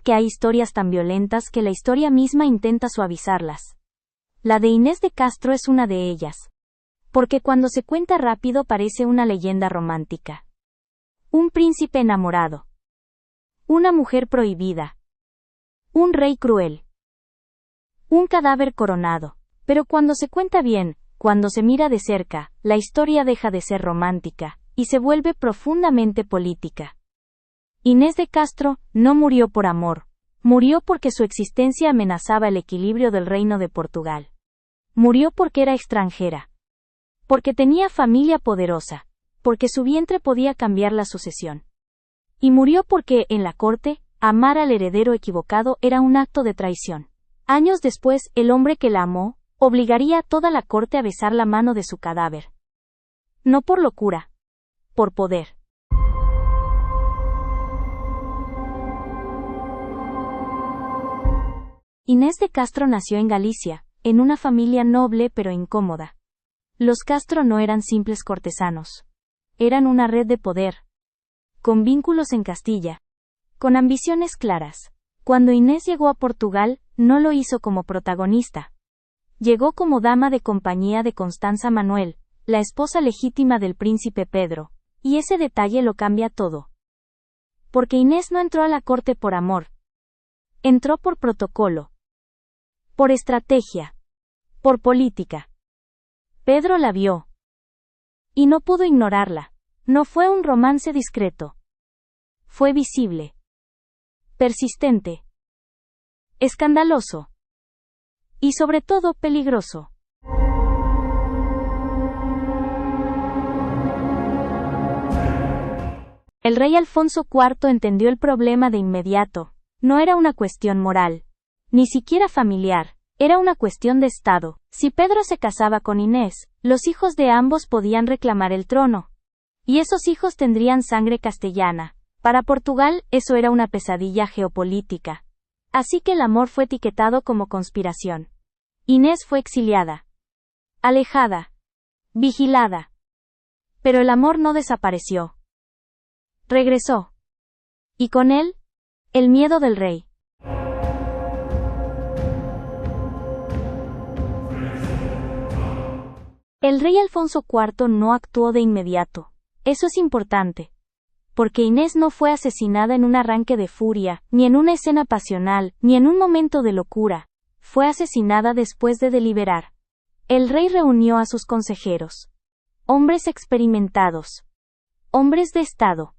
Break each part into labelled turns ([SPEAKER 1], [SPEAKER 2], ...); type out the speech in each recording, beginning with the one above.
[SPEAKER 1] que hay historias tan violentas que la historia misma intenta suavizarlas. La de Inés de Castro es una de ellas. Porque cuando se cuenta rápido parece una leyenda romántica. Un príncipe enamorado. Una mujer prohibida. Un rey cruel. Un cadáver coronado. Pero cuando se cuenta bien, cuando se mira de cerca, la historia deja de ser romántica, y se vuelve profundamente política. Inés de Castro no murió por amor, murió porque su existencia amenazaba el equilibrio del reino de Portugal. Murió porque era extranjera. Porque tenía familia poderosa, porque su vientre podía cambiar la sucesión. Y murió porque, en la corte, amar al heredero equivocado era un acto de traición. Años después, el hombre que la amó, obligaría a toda la corte a besar la mano de su cadáver. No por locura, por poder. Inés de Castro nació en Galicia, en una familia noble pero incómoda. Los Castro no eran simples cortesanos. Eran una red de poder. Con vínculos en Castilla. Con ambiciones claras. Cuando Inés llegó a Portugal, no lo hizo como protagonista. Llegó como dama de compañía de Constanza Manuel, la esposa legítima del príncipe Pedro, y ese detalle lo cambia todo. Porque Inés no entró a la corte por amor. Entró por protocolo. Por estrategia. Por política. Pedro la vio. Y no pudo ignorarla. No fue un romance discreto. Fue visible. Persistente. Escandaloso. Y sobre todo peligroso. El rey Alfonso IV entendió el problema de inmediato. No era una cuestión moral, ni siquiera familiar, era una cuestión de Estado. Si Pedro se casaba con Inés, los hijos de ambos podían reclamar el trono. Y esos hijos tendrían sangre castellana. Para Portugal, eso era una pesadilla geopolítica. Así que el amor fue etiquetado como conspiración. Inés fue exiliada. Alejada. Vigilada. Pero el amor no desapareció. Regresó. Y con él, el miedo del rey. El rey Alfonso IV no actuó de inmediato. Eso es importante. Porque Inés no fue asesinada en un arranque de furia, ni en una escena pasional, ni en un momento de locura. Fue asesinada después de deliberar. El rey reunió a sus consejeros. Hombres experimentados. Hombres de Estado.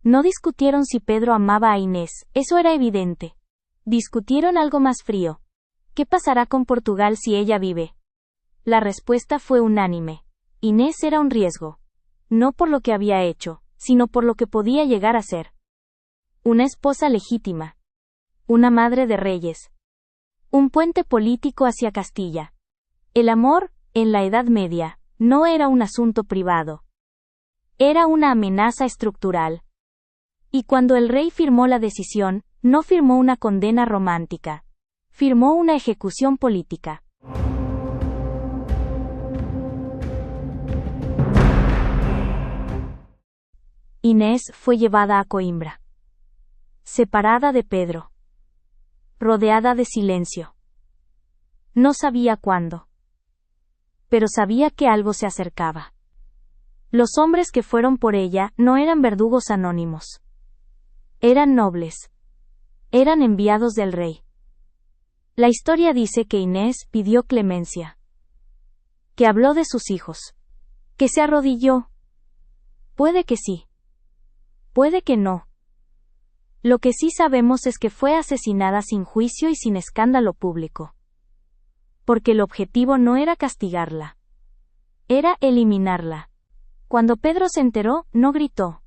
[SPEAKER 1] No discutieron si Pedro amaba a Inés, eso era evidente. Discutieron algo más frío. ¿Qué pasará con Portugal si ella vive? La respuesta fue unánime. Inés era un riesgo. No por lo que había hecho, sino por lo que podía llegar a ser. Una esposa legítima. Una madre de reyes. Un puente político hacia Castilla. El amor, en la Edad Media, no era un asunto privado. Era una amenaza estructural. Y cuando el rey firmó la decisión, no firmó una condena romántica. Firmó una ejecución política. Inés fue llevada a Coimbra. Separada de Pedro. Rodeada de silencio. No sabía cuándo. Pero sabía que algo se acercaba. Los hombres que fueron por ella no eran verdugos anónimos. Eran nobles. Eran enviados del rey. La historia dice que Inés pidió clemencia. Que habló de sus hijos. Que se arrodilló. Puede que sí. Puede que no. Lo que sí sabemos es que fue asesinada sin juicio y sin escándalo público. Porque el objetivo no era castigarla. Era eliminarla. Cuando Pedro se enteró, no gritó.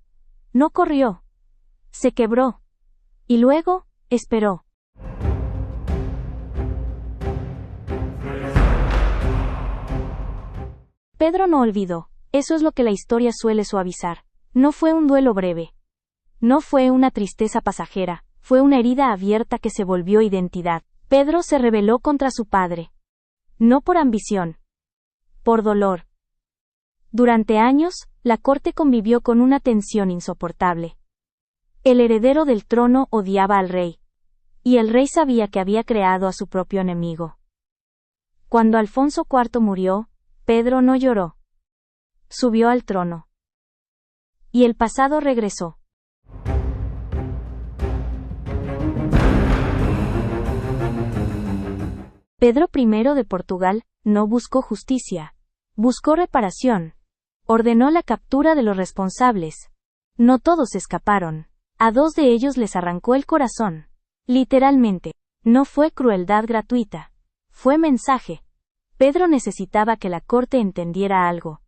[SPEAKER 1] No corrió. Se quebró. Y luego, esperó. Pedro no olvidó. Eso es lo que la historia suele suavizar. No fue un duelo breve. No fue una tristeza pasajera, fue una herida abierta que se volvió identidad. Pedro se rebeló contra su padre. No por ambición. Por dolor. Durante años, la corte convivió con una tensión insoportable. El heredero del trono odiaba al rey. Y el rey sabía que había creado a su propio enemigo. Cuando Alfonso IV murió, Pedro no lloró. Subió al trono. Y el pasado regresó. Pedro I de Portugal no buscó justicia. Buscó reparación. Ordenó la captura de los responsables. No todos escaparon. A 2 de ellos les arrancó el corazón. Literalmente. No fue crueldad gratuita. Fue mensaje. Pedro necesitaba que la corte entendiera algo.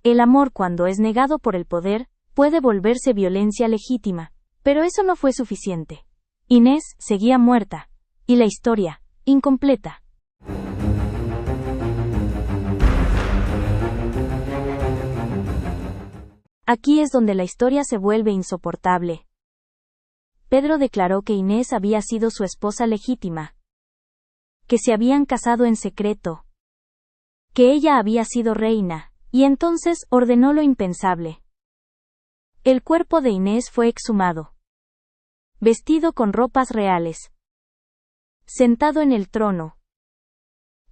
[SPEAKER 1] El amor, cuando es negado por el poder, puede volverse violencia legítima. Pero eso no fue suficiente. Inés seguía muerta. Y la historia, incompleta. Aquí es donde la historia se vuelve insoportable. Pedro declaró que Inés había sido su esposa legítima. Que se habían casado en secreto. Que ella había sido reina, y entonces ordenó lo impensable. El cuerpo de Inés fue exhumado. Vestido con ropas reales. Sentado en el trono.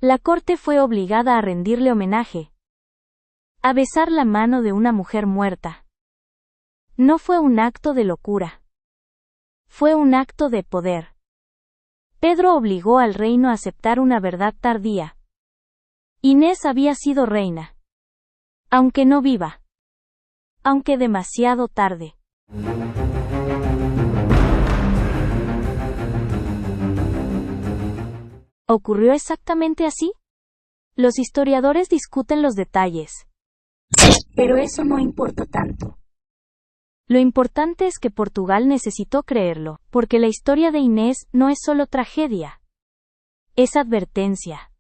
[SPEAKER 1] La corte fue obligada a rendirle homenaje. A besar la mano de una mujer muerta. No fue un acto de locura. Fue un acto de poder. Pedro obligó al reino a aceptar una verdad tardía. Inés había sido reina. Aunque no viva. Aunque demasiado tarde. ¿Ocurrió exactamente así? Los historiadores discuten los detalles. Pero eso no importa tanto. Lo importante es que Portugal necesitó creerlo, porque la historia de Inés no es solo tragedia. Es advertencia.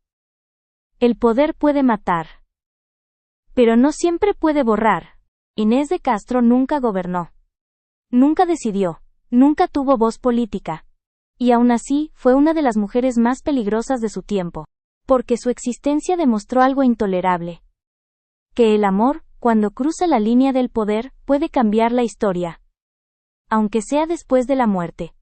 [SPEAKER 1] El poder puede matar. Pero no siempre puede borrar. Inés de Castro nunca gobernó. Nunca decidió. Nunca tuvo voz política. Y aún así, fue una de las mujeres más peligrosas de su tiempo. Porque su existencia demostró algo intolerable. Que el amor, cuando cruza la línea del poder, puede cambiar la historia. Aunque sea después de la muerte.